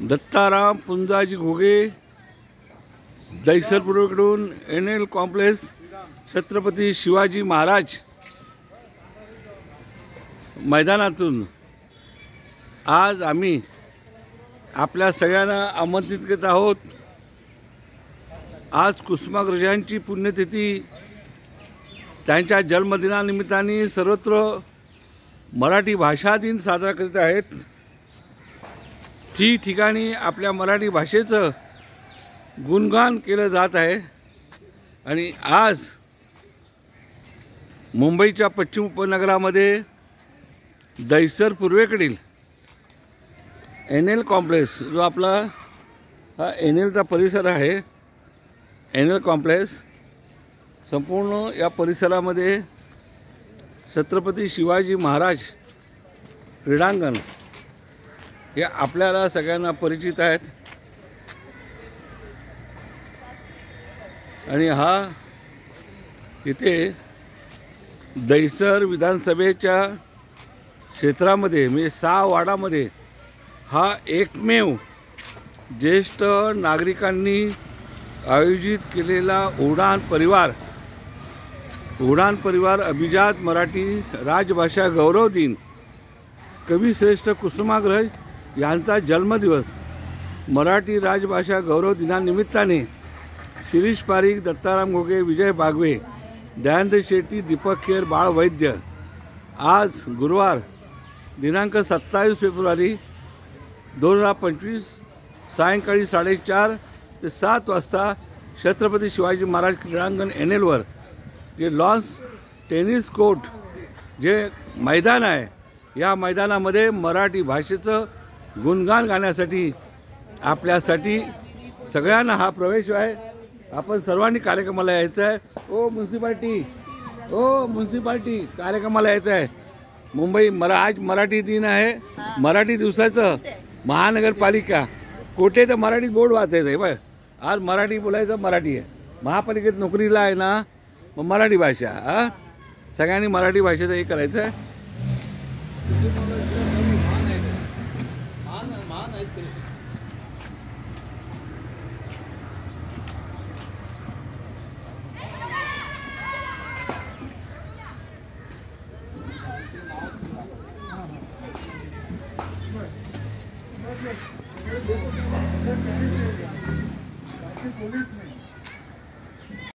Dattaram Punjaji Ghoge दैसरपूर्वेकडून NL complex Chhatrapati Shivaji Maharaj मैदानातून आज आम्ही आपल्या सगळ्यांना आमंत्रित करत आहोत। आज कुसुमाग्रजांची पुण्यतिथी, त्यांच्या जन्मदिनानिमित्ताने सर्वत्र मराठी भाषा दिन साजरा करीत आहेत। ठिकठिकाणी आपल्या मराठी भाषेचं गुणगान केलं जात आहे आणि आज मुंबईच्या पश्चिम उपनगरामध्ये दैसर पूर्वेकडील NL कॉम्प्लेक्स, जो आपला हा NLचा परिसर आहे, NL कॉम्प्लेक्स, संपूर्ण या परिसरामध्ये छत्रपती शिवाजी महाराज क्रीडांगण हे आपल्याला सगळ्यांना परिचित आहेत आणि हा इथे दैसर विधानसभेच्या क्षेत्रामध्ये म्हणजे 6 वार्डामध्ये हा एकमेव ज्येष्ठ नागरिकांनी आयोजित केलेला उडान परिवार अभिजात मराठी राजभाषा गौरव दिन, कविश्रेष्ठ कुसुमाग्रज यांचा जन्मदिवस मराठी राजभाषा गौरव दिनानिमित्ताने शिरीष पारीख, दत्ताराम घोगे, विजय बागवे, दयानंद शेट्टी, दीपक खेर, बाळ वैद्य आज गुरुवार दिनांक 27 फेब्रुवारी 2025 सायंकाळी 4:30 ते 7 वाजता छत्रपती शिवाजी महाराज क्रीडांगण NLवर जे लॉन्स टेनिस कोर्ट जे मैदान आहे, या मैदानामध्ये मराठी भाषेचं गुणगान गाण्यासाठी आपल्यासाठी सगळ्यांना हा प्रवेश आहे। आपण सर्वांनी कार्यक्रमाला यायचं आहे। ओ म्युन्सिपाल्टी कार्यक्रमाला यायचं आहे। मुंबई आज मराठी दिन आहे। मराठी दिवसाचं महानगरपालिका कोठे तर मराठी बोर्ड वाचायचं आहे। बघ, आज मराठी बोलायचं, मराठी आहे। महापालिकेत नोकरीला आहे ना, मग मराठी भाषा सगळ्यांनी मराठी भाषेचं हे करायचं आहे। पुलिस